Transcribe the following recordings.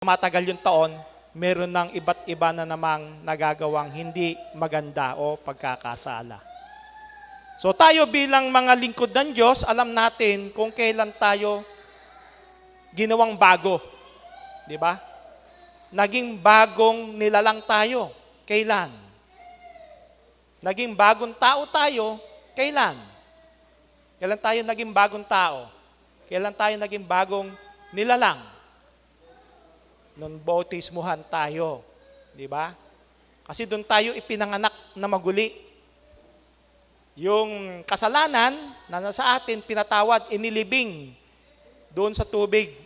matagal yung taon, meron ng iba't iba na namang nagagawang hindi maganda o pagkakasala. So tayo bilang mga lingkod ng Diyos, alam natin kung kailan tayo ginawang bago. Di ba? Naging bagong nilalang tayo. Kailan? Naging bagong tao tayo. Kailan? Kailan tayo naging bagong tao? Kailan tayo naging bagong nilalang? Nung bautismuhan tayo. Di ba? Kasi doon tayo ipinanganak na maguli. Yung kasalanan na nasa atin, pinatawad, inilibing doon sa tubig.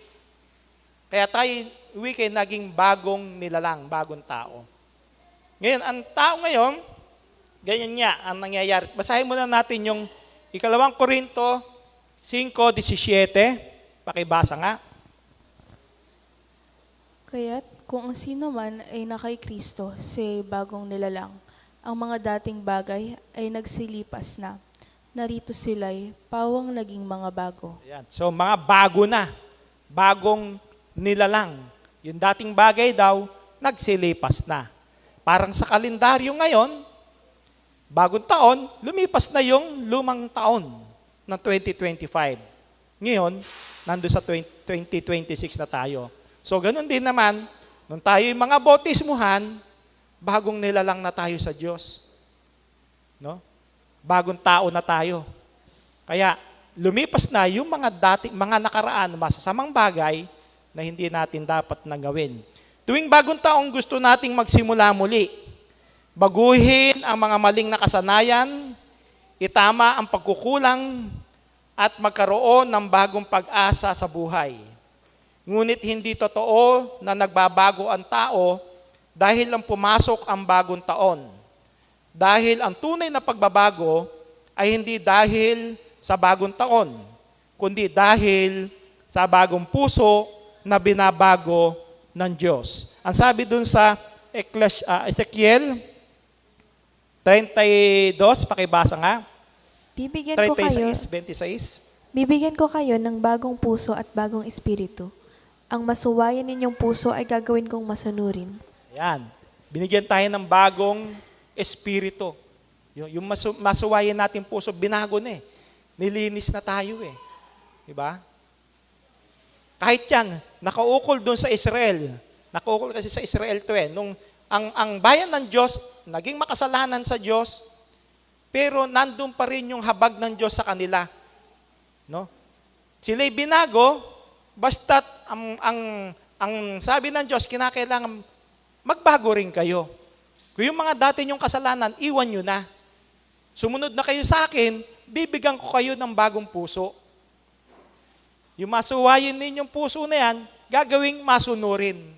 Kaya tayo, wiki, naging bagong nilalang, bagong tao. Ngayon, ang tao ngayon, ganyan niya ang nangyayari. Basahin muna natin yung 2 Korinto 5:17. Pakibasa nga. Kaya't kung ang sino man ay nakay Kristo, si bagong nilalang, ang mga dating bagay ay nagsilipas na. Narito sila'y pawang naging mga bago. Ayan. So mga bago na, bagong nilalang. Yung dating bagay daw, nagsilipas na. Parang sa kalendaryo ngayon, bagong taon, lumipas na yung lumang taon ng 2025. Ngayon, nando sa 2026 na tayo. So, ganun din naman, nung tayo yung mga bautismuhan, bagong nilalang na tayo sa Diyos. No? Bagong tao na tayo. Kaya, lumipas na yung mga nakaraan, masasamang bagay na hindi natin dapat na gawin. Tuwing bagong taong gusto nating magsimula muli, baguhin ang mga maling nakasanayan, itama ang pagkukulang, at magkaroon ng bagong pag-asa sa buhay. Ngunit hindi totoo na nagbabago ang tao dahil lang pumasok ang bagong taon. Dahil ang tunay na pagbabago ay hindi dahil sa bagong taon, kundi dahil sa bagong puso na binabago ng Diyos. Ang sabi dun sa Ezekiel 32, pakibasa nga. Bibigyan ko kayo 26. Bibigyan ko kayo ng bagong puso at bagong espiritu. Ang masuwayan ninyong puso ay gagawin kong masunurin. Ayan. Binigyan tayo ng bagong espiritu. Yung masuwayan natin puso, binago na eh. Nilinis na tayo eh. Diba? Kahit yan, nakaukol doon sa Israel. Nakaukol kasi sa Israel to eh. Nung ang bayan ng Diyos, naging makasalanan sa Diyos, pero nandun pa rin yung habag ng Diyos sa kanila. No? Sila'y binago, basta't ang sabi ng Diyos, kinakailangan magbago rin kayo. Kung yung mga dati nyong kasalanan, iwan nyo na. Sumunod na kayo sa akin, bibigyan ko kayo ng bagong puso. Yung masuwayin ninyong puso na yan, gagawing masunurin.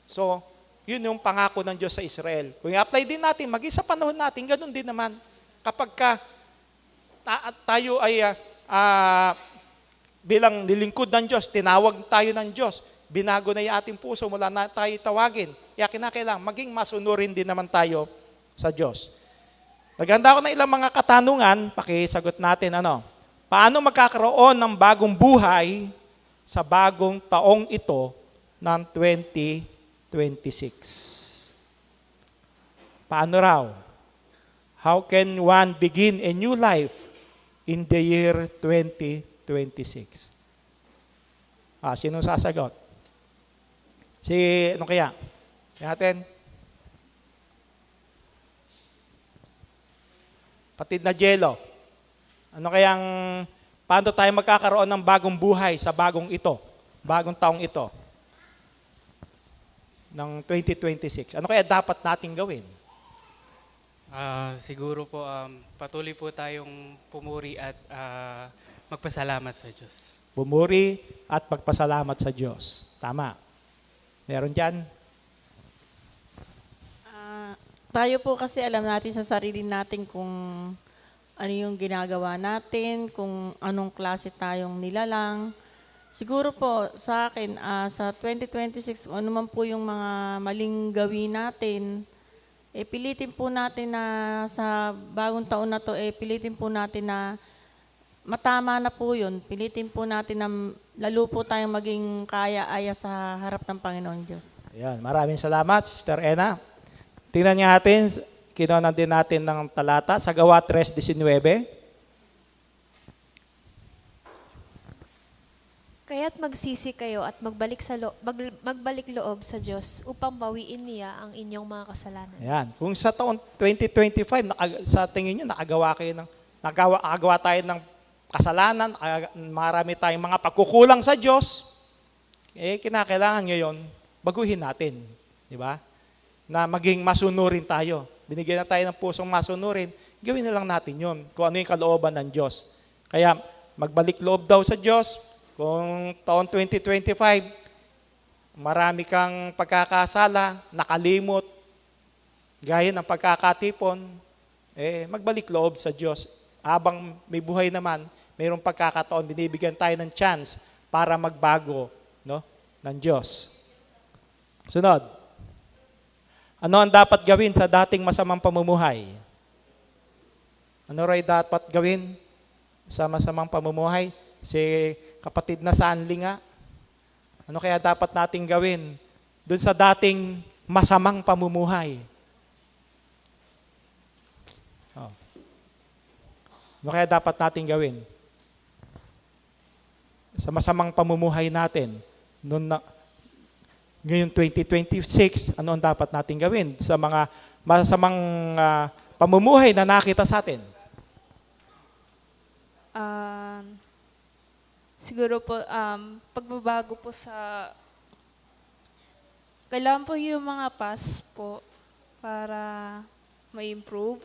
So, yun yung pangako ng Diyos sa Israel. Kung i-apply din natin, maging sa panahon natin, ganun din naman. Kapag tayo ay bilang nilingkod ng Diyos, tinawag tayo ng Diyos, binago na yung ating puso mula na tayo tawagin. Kaya kinakailangan, maging masunurin din naman tayo sa Diyos. Naghanda ako ng ilang mga katanungan, pakisagot natin paano magkakaroon ng bagong buhay sa bagong taong ito ng 2026? Paano raw? How can one begin a new life in the year 2026? Sino sasagot? Ano kaya? Natin? Patid na Jello. Paano tayo magkakaroon ng bagong buhay sa bagong taong ito ng 2026? Ano kaya dapat nating gawin? Siguro po, patuloy po tayong pumuri at magpasalamat sa Diyos. Pumuri at pagpasalamat sa Diyos. Tama. Meron dyan? Tayo po kasi alam natin sa sarili natin kung ano yung ginagawa natin, kung anong klase tayong nilalang. Siguro po sa akin, sa 2026, ano man po yung mga maling gawin natin, pilitin po natin na sa bagong taon na to, pilitin po natin na matama na po yun. Pilitin po natin na lalo po tayong maging kaya-aya sa harap ng Panginoon Diyos. Ayan, maraming salamat, Sister Ena. Tingnan nga natin, kinuha din natin ng talata sa Gawa 3:19. Kaya't magsisi kayo at magbalik loob sa Diyos upang bawiin niya ang inyong mga kasalanan. Ayan, kung sa taon 2025, sa tingin nyo, nakagawa tayo ng kasalanan, marami tayong mga pagkukulang sa Diyos, kinakailangan ngayon, baguhin natin. Di ba? Na maging masunurin tayo. Binigyan na tayo ng pusong masunurin, gawin na lang natin yun, kung ano yung kalooban ng Diyos. Kaya, magbalik loob daw sa Diyos. Kung taon 2025, marami kang pagkakasala, nakalimot, gaya ng pagkakatipon, magbalik loob sa Diyos. Habang may buhay naman, mayroong pagkakataon, binibigyan tayo ng chance para magbago, no, ng Diyos. Sunod. Ano ang dapat gawin sa dating masamang pamumuhay? Ano rin dapat gawin sa masamang pamumuhay? Si kapatid na Sanli nga, ano kaya dapat nating gawin dun sa dating masamang pamumuhay? Ano kaya dapat nating gawin sa masamang pamumuhay natin ngayon 2026? Ano ang dapat nating gawin sa mga masamang pamumuhay na nakita sa atin? Siguro po, pagbabago po sa, kailangan po yung mga past po para ma-improve.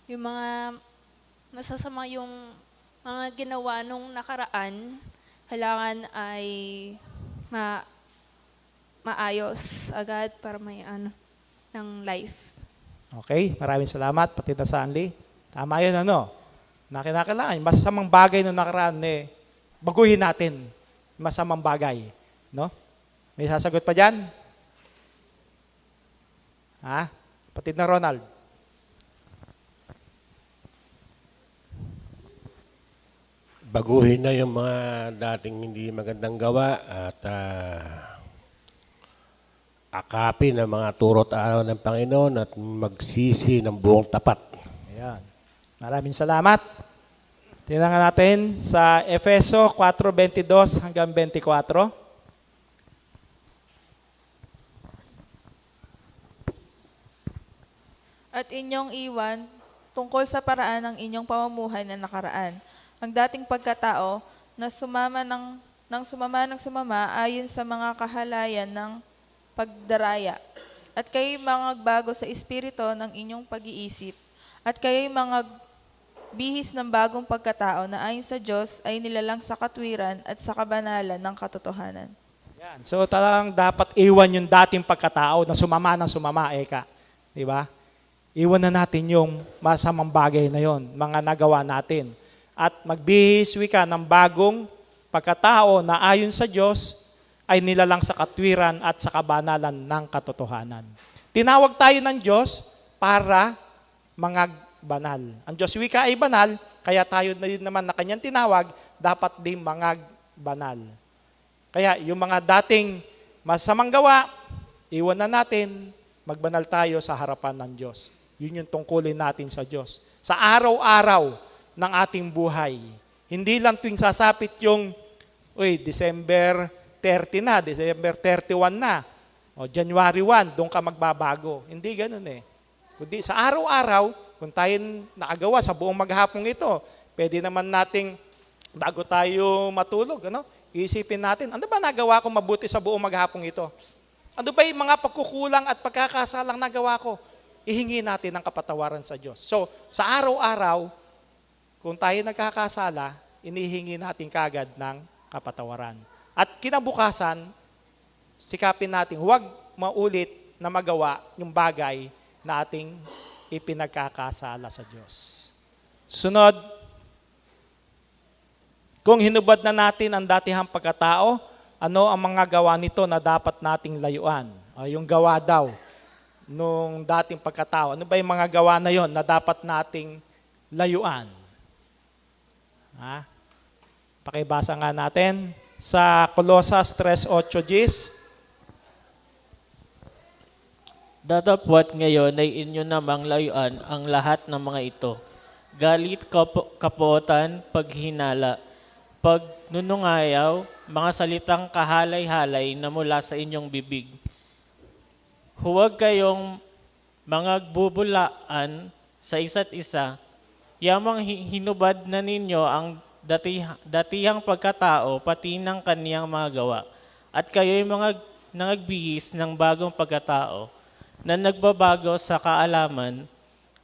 Yung mga masasama yung mga ginawa nung nakaraan, kailangan ay maayos agad para may ng life. Okay, maraming salamat, Patid na Sanli. Tama yun, ano? Na kinakailangan, masamang bagay nung nakaraan, baguhin natin. Masamang bagay. No? May sasagot pa dyan? Ha? Patid na Ronald. Baguhin na yung mga dating hindi magandang gawa at akapin ang mga turot araw ng Panginoon at magsisi ng buong tapat. Ayan. Maraming salamat. Tingnan natin sa Efeso 4:22 hanggang 24. At inyong iwan tungkol sa paraan ng inyong pamumuhay na nakaraan. Ang dating pagkatao na sumama ng sumama ayon sa mga kahalayan ng pagdaraya. At kayo'y magbago sa espiritu ng inyong pag-iisip. At kayo'y bihis ng bagong pagkatao na ayon sa Diyos ay nilalang sa katwiran at sa kabanalan ng katotohanan. Yan. So talagang dapat iwan yung dating pagkatao na sumama ng sumama, Eka. Di ba? Iwan na natin yung masamang bagay na yon, mga nagawa natin. At magbihiswi ka ng bagong pagkatao na ayon sa Diyos ay nilalang sa katwiran at sa kabanalan ng katotohanan. Tinawag tayo ng Diyos para mga banal. Ang Diyos wika ay banal, kaya tayo na din naman na kanyang tinawag, dapat din mga banal. Kaya yung mga dating masamang gawa, iwan na natin, magbanal tayo sa harapan ng Diyos. Yun yung tungkulin natin sa Diyos. Sa araw-araw ng ating buhay. Hindi lang tuwing sasapit yung, December 30 na, December 31 na, o January 1, doon ka magbabago. Hindi ganun Kundi sa araw-araw, kung tayo nakagawa sa buong maghapong ito, pwede naman nating, bago tayo matulog, iisipin natin, ano ba nagawa ko mabuti sa buong maghapong ito? Ano ba yung mga pagkukulang at pagkakasalang nagawa ko? Ihingi natin ang kapatawaran sa Diyos. So, sa araw-araw, kung tayo nagkakasala, inihingi natin kagad ng kapatawaran. At kinabukasan, sikapin natin, huwag maulit na magawa yung bagay na ating ipinagkakasala sa Diyos. Sunod, kung hinubad na natin ang datihang pagkatao, ano ang mga gawa nito na dapat nating layuan? Yung gawa daw nung dating pagkatao. Ano ba yung mga gawa na yon na dapat nating layuan? Ha? Pakibasa nga natin sa Colosas 3:8, Gis. Datapwat ngayon ay inyo namang layuan ang lahat ng mga ito. Galit, kapuotan, paghinala, pagnunungayaw, mga salitang kahalay-halay na mula sa inyong bibig. Huwag kayong mga bubulaan sa isa't isa, yamang hinubad na ninyo ang datihang pagkatao pati ng kaniyang mga gawa. At kayo'y mga nangagbihis ng bagong pagkatao na nagbabago sa kaalaman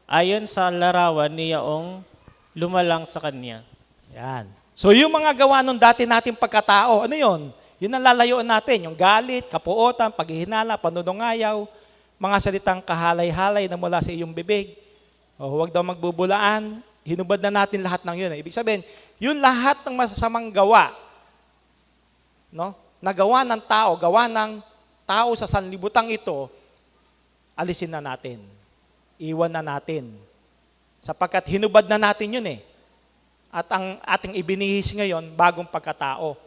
ayon sa larawan niyaong lumalang sa kanya. Yan. So yung mga gawa nung dati nating pagkatao, ano yon? Yun ang lalayuan natin, yung galit, kapuotan, paghihinala, panunungayaw, mga salitang kahalay-halay na mula sa iyong bibig. O huwag daw magbubulaan, hinubad na natin lahat ng yun. Ibig sabihin, yun lahat ng masasamang gawa, no? Nagawa ng tao, gawa ng tao sa sanlibutan ito, alisin na natin. Iwan na natin. Sapagkat hinubad na natin yun eh. At ang ating ibinihis ngayon, bagong pagkatao,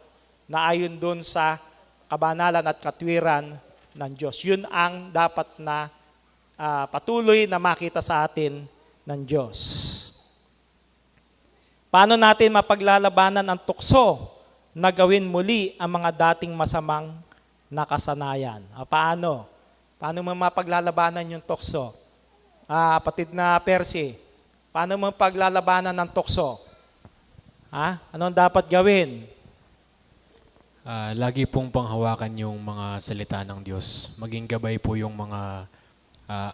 na ayon doon sa kabanalan at katwiran ng Diyos. Yun ang dapat na patuloy na makita sa atin ng Diyos. Paano natin mapaglalabanan ang tukso na gawin muli ang mga dating masamang nakasanayan? Paano? Paano mo mapaglalabanan yung tukso? Kapatid na Percy, paano mo paglalabanan ng tukso? Anong dapat gawin? Lagi pong panghawakan yung mga salita ng Diyos. Maging gabay po yung mga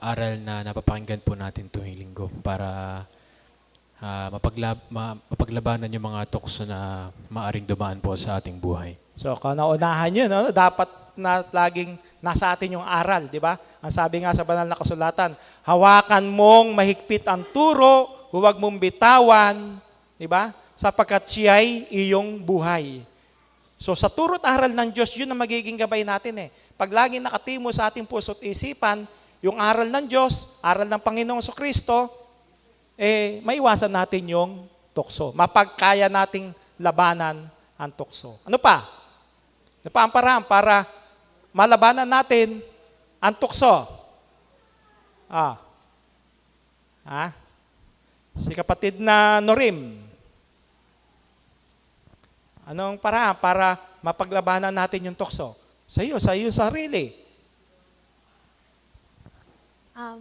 aral na napapakinggan po natin tuwing linggo para mapaglabanan yung mga tukso na maaring dumaan po sa ating buhay. So, kauna-unahan yun, no? Dapat na laging nasa atin yung aral, di ba? Ang sabi nga sa banal na kasulatan, hawakan mong mahigpit ang turo, huwag mong bitawan, di ba? Sapagkat siya'y iyong buhay. So, sa turo't aral ng Diyos, yun ang magiging gabay natin eh. Pag laging nakatimo sa ating puso't isipan, yung aral ng Diyos, aral ng Panginoong Kristo, maiwasan natin yung tukso. Mapagkaya nating labanan ang tukso. Ano pa? Ano pa ang paraan para malabanan natin ang tukso? Si kapatid na Norim, anong paraan para mapaglabanan natin yung tukso? Sa iyo sarili.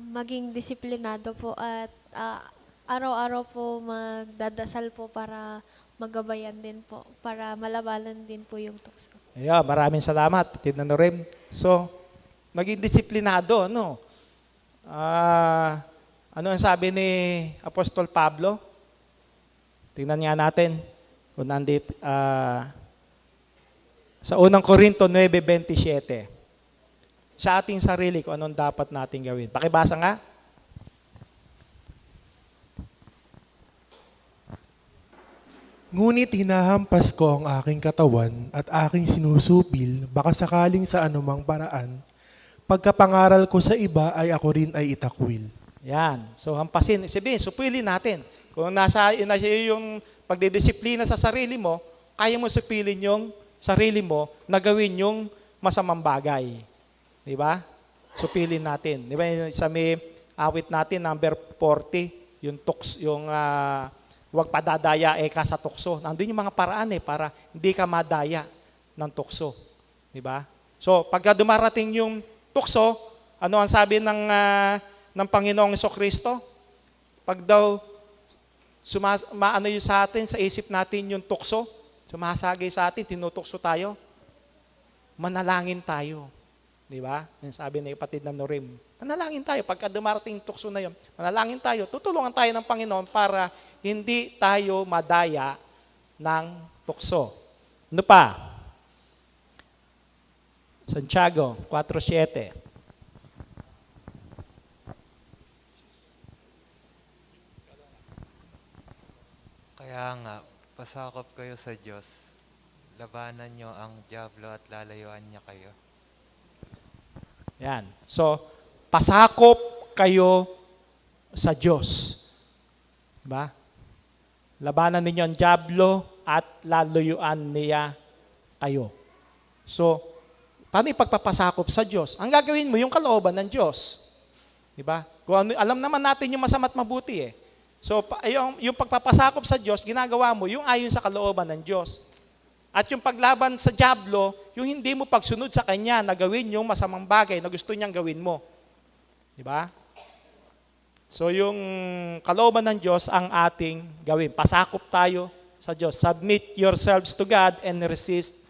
Maging disiplinado po at araw-araw po magdadasal po para magabayan din po, para malabanan din po yung tukso. Maraming salamat, kapatid na Norim. So, maging disiplinado, no? Ano ang sabi ni Apostol Pablo? Tingnan nga natin. Kung nandito, sa unang Korinto 9:27, sa ating sarili kung anong dapat natin gawin. Pakibasa nga. Ngunit hinahampas ko ang aking katawan at aking sinusupil, baka sakaling sa anumang paraan, pagkapangaral ko sa iba ay ako rin ay itakwil. Yan. So, hampasin. Sabihin, supilin natin. Kung nasa yung pagdidisiplina sa sarili mo, kaya mo supilin yung sarili mo na gawin yung masamang bagay. Di ba? Supilin natin. Di ba? Sa may awit natin, number 40, yung huwag padadaya ka sa tukso. Nandun yung mga paraan para hindi ka madaya ng tukso. Di ba? So, pagka dumarating yung tukso, ano ang sabi ng Panginoong Kristo? Pag daw maano yun sa atin, sa isip natin yung tukso, sumasagay sa atin, tinutukso tayo, manalangin tayo. Di ba? Yung sabi ng kapatid na Norim. Manalangin tayo. Pagka dumarating yung tukso na yun, manalangin tayo. Tutulungan tayo ng Panginoon para hindi tayo madaya ng tukso. Ano pa? Santiago 4:7. Kaya nga, pasakop kayo sa Diyos. Labanan nyo ang dyablo at lalayuan niya kayo. Yan. So, pasakop kayo sa Diyos. Diba? Labanan ninyo ang dyablo at lalayuan niya kayo. So, paano ipagpapasakop sa Diyos? Ang gagawin mo, yung kalooban ng Diyos. Diba? Kung ano, alam naman natin yung masama at mabuti eh. So, yung pagpapasakop sa Diyos, ginagawa mo yung ayon sa kalooban ng Diyos. At yung paglaban sa dyablo, yung hindi mo pagsunod sa Kanya na gawin yung masamang bagay na gusto niyang gawin mo. Diba? So yung kalooban ng Diyos ang ating gawin. Pasakop tayo sa Diyos. Submit yourselves to God and resist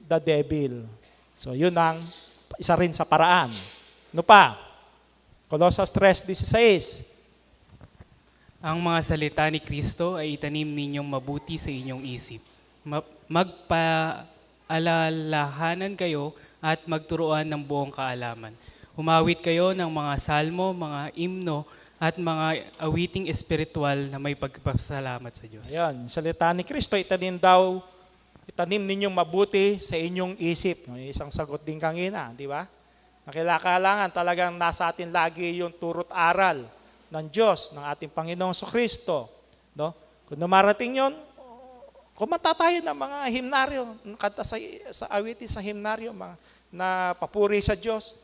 the devil. So yun ang isa rin sa paraan. Ano pa? Colossus 3:16. Ang mga salita ni Kristo ay itanim ninyong mabuti sa inyong isip. Magpaalalahanan kayo at magturuan ng buong kaalaman. Humawit kayo ng mga salmo, mga imno, at mga awiting espiritual na may pagpapasalamat sa Diyos. Ayan, salita ni Kristo, itanim ninyong mabuti sa inyong isip. Isang sagot din kanina, di ba? Kailangan talagang nasa atin lagi yung turot aral ng Diyos, ng ating Panginoong Kristo. No? Kung namarating yun, kumanta tayo ng mga himnaryo, kanta sa awitin sa himnaryo, na papuri sa Diyos.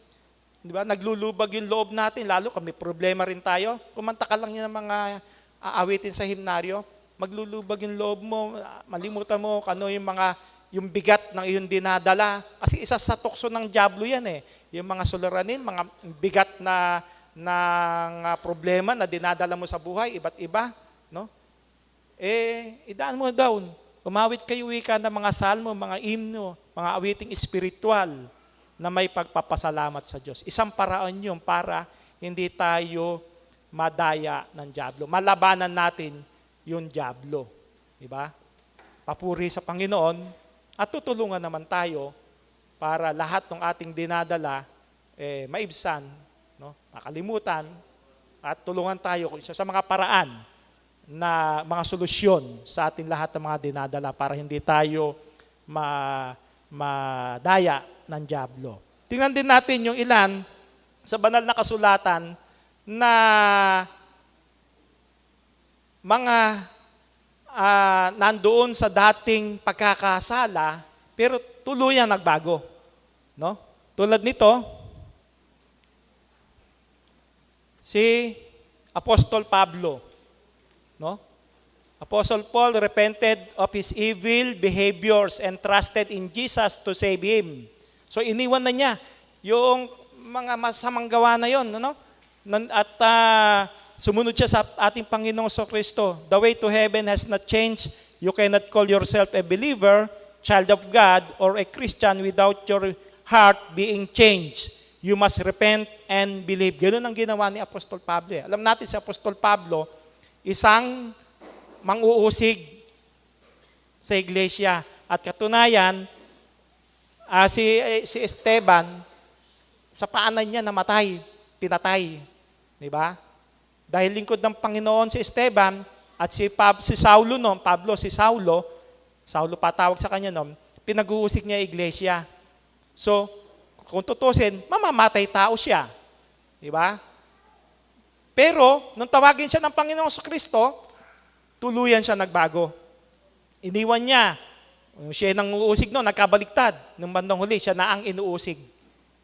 Di ba? Naglulubag yung loob natin, lalo kung may problema rin tayo. Kumanta ka lang yun ng mga aawitin sa himnaryo, maglulubag yung loob mo, malimutan mo kano yung bigat ng iyong dinadala. Kasi isa sa tukso ng dyablo yan eh. Yung mga suliranin, mga bigat na problema na dinadala mo sa buhay, iba't iba. No? Idaan mo down. Umawit kayo wika ng mga salmo, mga himno, mga awiting espiritual na may pagpapasalamat sa Diyos. Isang paraan yun para hindi tayo madaya ng dyablo. Malabanan natin yung dyablo. Diba? Papuri sa Panginoon at tutulungan naman tayo para lahat ng ating dinadala maibsan, no? Makalimutan at tulungan tayo sa mga paraan na mga solusyon sa ating lahat ng mga dinadala para hindi tayo madaya ng dyablo. Tingnan din natin yung ilan sa banal na kasulatan na mga nandoon sa dating pagkakasala pero tuluyan nagbago. No? Tulad nito, si Apostol Pablo. No? Apostle Paul repented of his evil behaviors and trusted in Jesus to save him. So iniwan na niya yung mga masamang gawa na yon, no? At sumunod siya sa ating Panginoong Kristo. The way to heaven has not changed. You cannot call yourself a believer, child of God, or a Christian without your heart being changed. You must repent and believe. Ganun ang ginawa ni Apostol Pablo. Alam natin si Apostol Pablo, isang mang-uusig sa iglesia. At katunayan, si Esteban, sa paanan niya namatay, pinatay. Diba? Dahil lingkod ng Panginoon si Esteban at si Saulo noon, Saulo patawag sa kanya noon, pinag-uusig niya iglesia. So, kung tutusin, mamamatay tao siya. Diba? Pero, nung tawagin siya ng Panginoong Kristo, tuluyan siya nagbago. Iniwan niya. Siya nang uusig noon, nagkabaliktad. Nung bandang huli, siya na ang inuusig.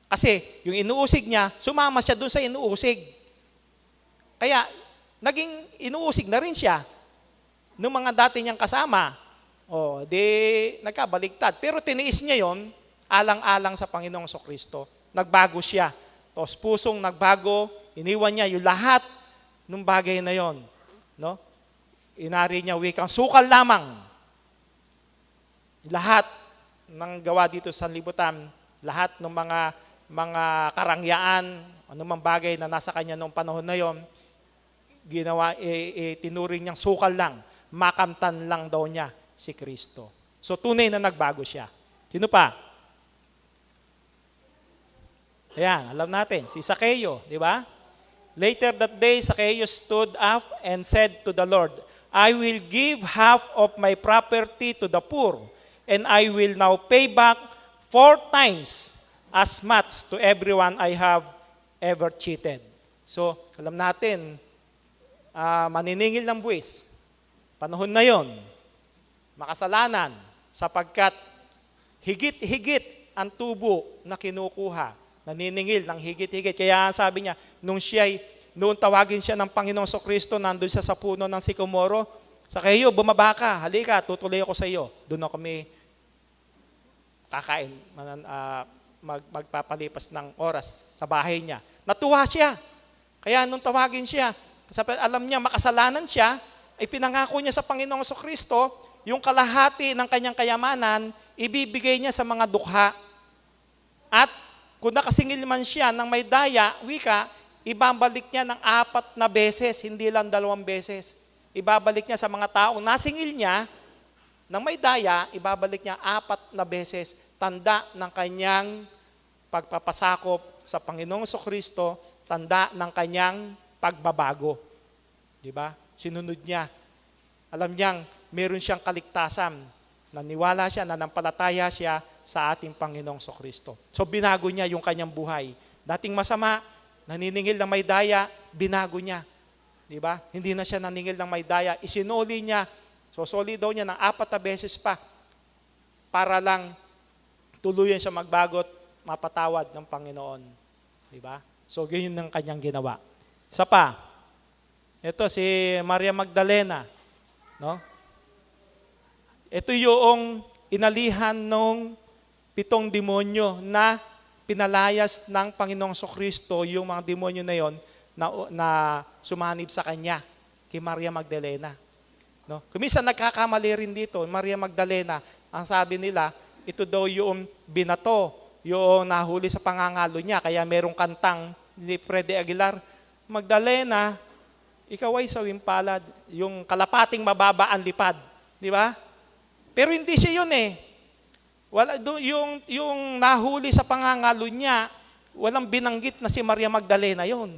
Kasi, yung inuusig niya, sumama siya doon sa inuusig. Kaya, naging inuusig na rin siya ng mga dati niyang kasama. Nagkabaliktad. Pero tiniis niya yon alang-alang sa Panginoong Kristo. Nagbago siya. Tapos pusong nagbago, iniwan niya yung lahat ng bagay na yon. No? Inari niya wikang sukal lamang. Lahat ng gawa dito sa libutan, lahat ng mga karangyaan, anumang bagay na nasa kanya noong panahon na yon, ginawa, tinuring niyang sukal lang, makamtan lang daw niya si Kristo. So tunay na nagbago siya. Sino pa? Ayan, alam natin, si Zacchaeus, di ba? Later that day, Zacchaeus stood up and said to the Lord, I will give half of my property to the poor, and I will now pay back 4 times as much to everyone I have ever cheated. So, alam natin, maniningil ng buwis. panahon na yon, makasalanan, sapagkat higit-higit ang tubo na kinukuha, naniningil ng higit-higit. Kaya sabi niya, noon tawagin siya ng Panginoong Kristo, nandun siya sa puno ng sikomoro, sa kayo, bumaba ka, halika, tutuloy ako sa iyo. Doon ako kami kakain, magpapalipas ng oras sa bahay niya. Natuwa siya. Kaya nung tawagin siya, alam niya makasalanan siya, ay pinangako niya sa Panginoong Kristo, yung kalahati ng kanyang kayamanan, ibibigay niya sa mga dukha. At kung nakasingil man siya ng may daya, wika, ibabalik niya ng 4 na beses, hindi lang 2 beses. Ibabalik niya sa mga taong nasingil niya ng may daya, ibabalik niya 4 na beses. Tanda ng kanyang pagpapasakop sa Panginoong Kristo, tanda ng kanyang pagbabago. Di ba? Sinunod niya. Alam niyang meron siyang kaligtasan. Naniwala siya, nanampalataya siya sa ating Panginoong Kristo. So binago niya yung kanyang buhay. Dating masama, naniningil ng may daya, binago niya. Di ba? Hindi na siya naningil ng may daya. Isinuli niya. So soli daw niya ng 4 na beses pa para lang tuluyan siya magbago at mapatawad ng Panginoon. Di ba? So ganyan ang kanyang ginawa. Isa pa, ito si Maria Magdalena. No? Ito yung inalihan ng 7 demonyo na pinalayas ng Panginoong Kristo, yung mga demonyo na yon na sumanib sa kanya, kay Maria Magdalena. No? Kuminsan nagkakamali rin dito, Maria Magdalena, ang sabi nila, ito daw yung binato, yung nahuli sa pangangalo niya, kaya merong kantang ni Freddy Aguilar, Magdalena, ikaw ay sawing palad, yung kalapating mababa ang lipad. Di ba? Pero hindi siya yun eh. Yung nahuli sa pangangalo niya, walang binanggit na si Maria Magdalena yon.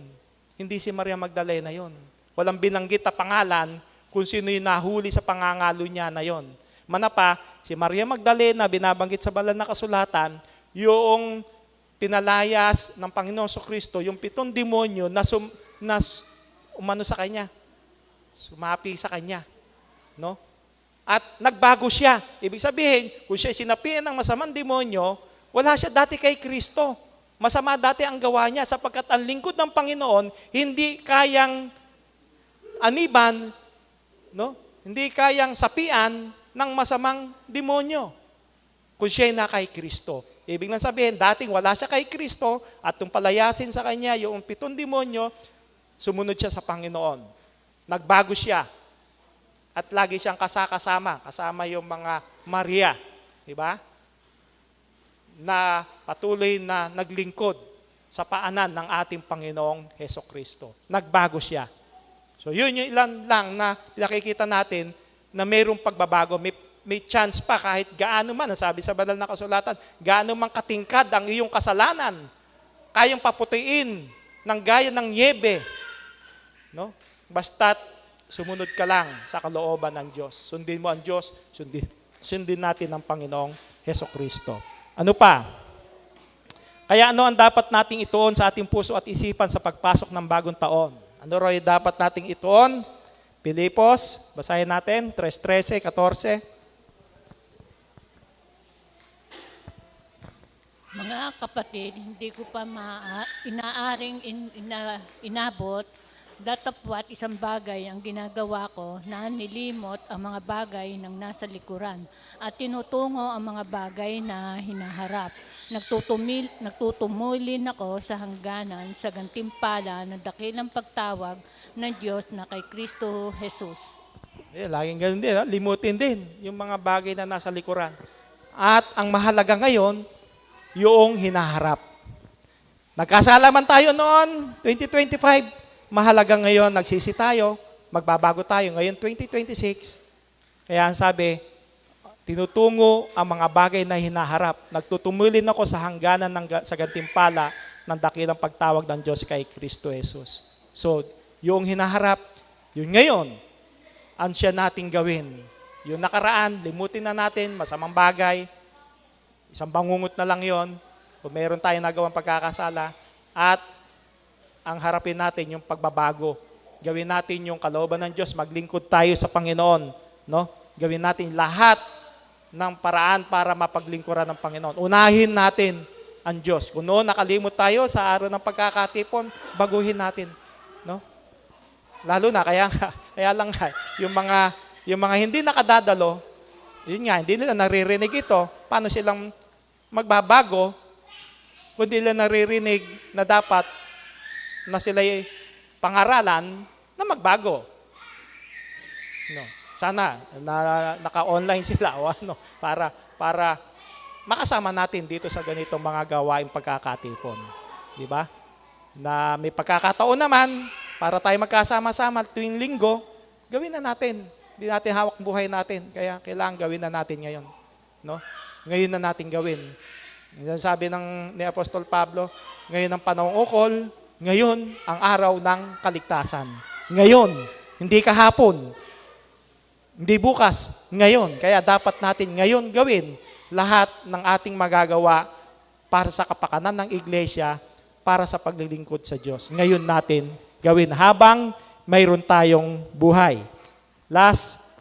Hindi si Maria Magdalena yon. Walang binanggit na pangalan kung sino yung nahuli sa pangangalo niya na yon. Manapa, si Maria Magdalena, binabanggit sa banal na kasulatan, yung pinalayas ng Panginoon Kristo, yung 7 demonyo na umano sa kanya, sumapi sa kanya. No? At nagbago siya. Ibig sabihin, kung siya sinapian ng masamang demonyo, wala siya dati kay Kristo. Masama dati ang gawa niya sapagkat ang lingkod ng Panginoon hindi kayang aniban, no? Hindi kayang sapian ng masamang demonyo kung siya ay na kay Kristo. Ibig lang sabihin, dating wala siya kay Kristo at nung palayasin sa kanya yung 7 demonyo, sumunod siya sa Panginoon. Nagbago siya. At lagi siyang kasama yung mga Maria, di ba? Na patuloy na naglingkod sa paanan ng ating Panginoong Hesukristo. Nagbago siya. So yun yung ilan lang na nakikita natin na mayroong pagbabago. May chance pa kahit gaano man, sabi sa banal na kasulatan, gaano man katingkad ang iyong kasalanan, kayang paputiin ng gaya ng niebe. No? Basta't sumunod ka lang sa kalooban ng Diyos. Sundin mo ang Diyos, sundin natin ang Panginoong Hesukristo. Ano pa? Kaya ano ang dapat nating ituon sa ating puso at isipan sa pagpasok ng bagong taon? Ano rin dapat nating ituon? Pilipos, basahin natin, 3:13, 14. Mga kapatid, hindi ko pa inaaring inabot datapwat isang bagay ang ginagawa ko na nilimot ang mga bagay ng nasa likuran at tinutungo ang mga bagay na hinaharap. Nagtutumulin ako sa hangganan sa gantimpala ng dakilang pagtawag ng Diyos na kay Kristo Jesus. Laging ganun din, limutin din yung mga bagay na nasa likuran. At ang mahalaga ngayon, yung hinaharap. Nagkasalaman tayo noon, 2025. Mahalaga ngayon, nagsisi tayo, magbabago tayo. Ngayon, 2026. Kaya ang sabi, tinutungo ang mga bagay na hinaharap. Nagtutumulin ako sa hangganan sa gantimpala ng dakilang pagtawag ng Diyos kay Kristo Jesus. So, yung hinaharap, yun ngayon, ang siya nating gawin. Yung nakaraan, limutin na natin, masamang bagay, isang bangungot na lang yon. Kung meron tayong nagawang pagkakasala, at ang harapin natin yung pagbabago gawin natin yung kalooban ng Diyos, maglingkod tayo sa Panginoon, no? Gawin natin lahat ng paraan para mapaglingkuran ng Panginoon. Unahin natin ang Diyos. Kung noon nakalimot tayo sa araw ng pagkakatipon, baguhin natin, no? Lalo na kaya lang yung mga hindi nakadadalo, yun nga, hindi nila naririnig ito. Paano silang magbabago kung hindi nila naririnig na dapat na sila'y pangaralan na magbago? No. Sana naka-online sila o ano para makasama natin dito sa ganitong mga gawaing pagkakatipon. Di ba? Na may pagkakataon naman para tayo magkasama-sama tuwing linggo, gawin na natin. Hindi natin hawak buhay natin. Kaya kailangan gawin na natin ngayon. No? Ngayon na natin gawin. Sabi ni Apostol Pablo, ngayon ang panahong ukol, ngayon ang araw ng kaligtasan. Ngayon, hindi kahapon. Hindi bukas, ngayon. Kaya dapat natin ngayon gawin lahat ng ating magagawa para sa kapakanan ng iglesia, para sa paglilingkod sa Diyos. Ngayon natin gawin habang mayroon tayong buhay. Last,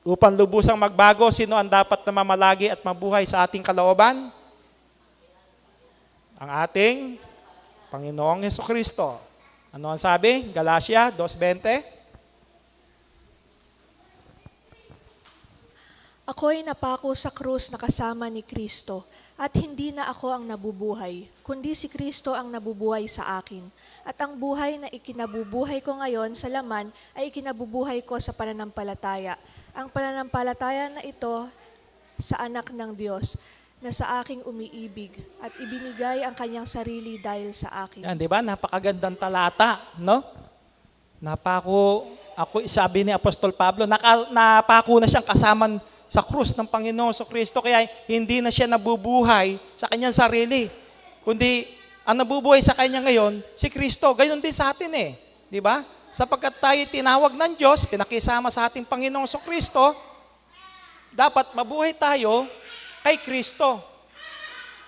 upang lubusang magbago, sino ang dapat na mamalagi at mabuhay sa ating kalooban? Ang ating Panginoong Hesukristo. Ano ang sabi? Galatia 2:20. Ako'y napako sa krus na kasama ni Kristo, at hindi na ako ang nabubuhay, kundi si Kristo ang nabubuhay sa akin. At ang buhay na ikinabubuhay ko ngayon sa laman ay ikinabubuhay ko sa pananampalataya. Ang pananampalataya na ito sa anak ng Diyos na sa aking umiibig at ibinigay ang kanyang sarili dahil sa akin. Yan, di ba? Napakagandang talata, no? Sabi ni Apostol Pablo, napako na siyang kasaman sa krus ng Panginoon sa Kristo, kaya hindi na siya nabubuhay sa kanyang sarili, kundi ang nabubuhay sa kanya ngayon, si Kristo. Gayon din sa atin di ba? Sapagkat tayo tinawag ng Diyos, pinakisama sa ating Panginoong sa Kristo, dapat mabuhay tayo kay Kristo.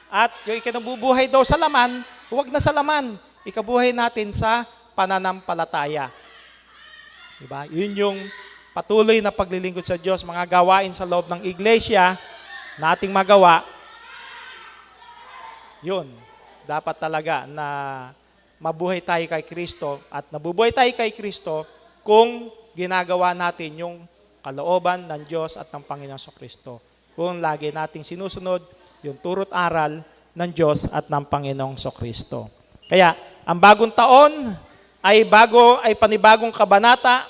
At yung ikinabubuhay daw sa laman, huwag na sa laman, ikabuhay natin sa pananampalataya. Di ba? Yun yung patuloy na paglilingkod sa Diyos, mga gawain sa loob ng iglesia na ating magawa, yun, dapat talaga na mabuhay tayo kay Kristo at nabubuhay tayo kay Kristo kung ginagawa natin yung kalooban ng Diyos at ng Panginoon sa Kristo. Kung lagi nating sinusunod yung turo't aral ng Diyos at ng Panginoong sa Kristo. Kaya, ang bagong taon ay panibagong kabanata.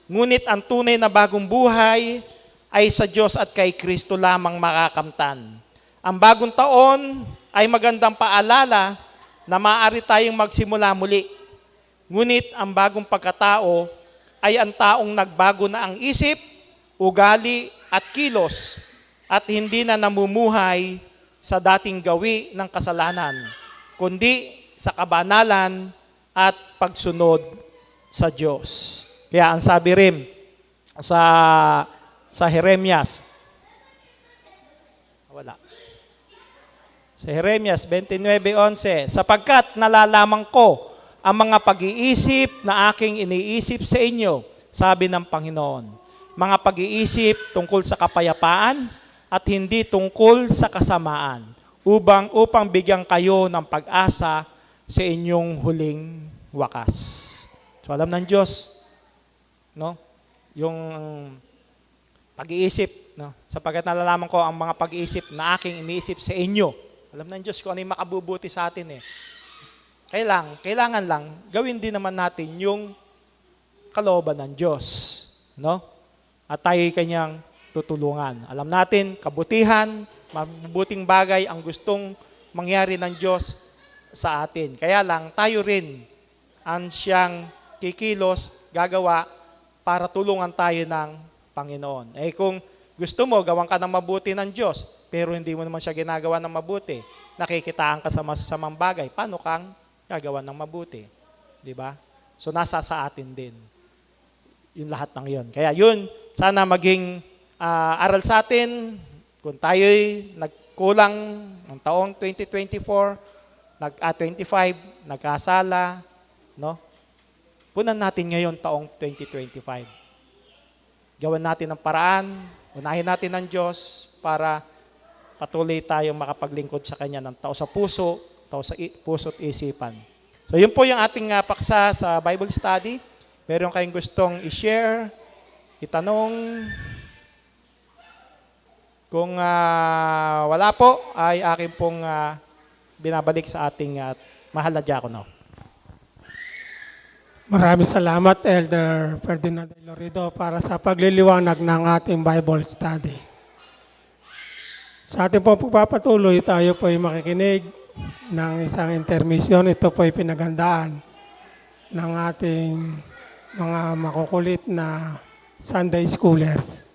Ngunit ang tunay na bagong buhay ay sa Diyos at kay Kristo lamang makakamtan. Ang bagong taon ay magandang paalala na maaari tayong magsimula muli. Ngunit ang bagong pagkatao ay ang taong nagbago na ang isip, ugali at kilos at hindi na namumuhay sa dating gawi ng kasalanan, kundi sa kabanalan at pagsunod sa Diyos. Kaya ang sabi rin sa Jeremias, sa Jeremias 29:11, sapagkat nalalaman ko ang mga pag-iisip na aking iniisip sa inyo, sabi ng Panginoon, mga pag-iisip tungkol sa kapayapaan at hindi tungkol sa kasamaan, upang bigyan kayo ng pag-asa sa inyong huling wakas. So alam ng Diyos, no? Yung pag-iisip, no? Sapagkat nalalaman ko ang mga pag-iisip na aking iniisip sa inyo. Alam ng Diyos kung ano yung makabubuti sa atin Kailangan lang gawin din naman natin yung kalooban ng Diyos, no? At tayo kanyang tutulungan. Alam natin, kabutihan, mabubuting bagay ang gustong mangyari ng Diyos sa atin. Kaya lang, tayo rin ang siyang kikilos, gagawa para tulungan tayo ng Panginoon. Kung gusto mo, gawan ka ng mabuti ng Diyos, pero hindi mo naman siya ginagawa ng mabuti, nakikitaan ka sa masasamang bagay, paano kang gagawa ng mabuti? Di ba? So, nasa sa atin din. Yung lahat ng yun. Kaya yun, sana maging aral sa atin, kung tayo'y nagkulang ng taong 2024, 25, nagkasala, no? punan natin ngayon taong 2025. Gawan natin ang paraan, unahin natin ang Diyos para patuloy tayong makapaglingkod sa Kanya ng tao sa puso, puso't isipan. So yun po yung ating paksa sa Bible study. Meron kayong gustong i-share, itanong. Kung wala po, ay akin pong binabalik sa ating mahal na diakono. Maraming salamat, Elder Ferdinand Lorido, para sa pagliliwanag ng ating Bible study. Sa ating pong pagpapatuloy, tayo po ay makikinig ng isang intermission. Ito po ay pinaghandaan ng ating mga makukulit na Sunday schoolers.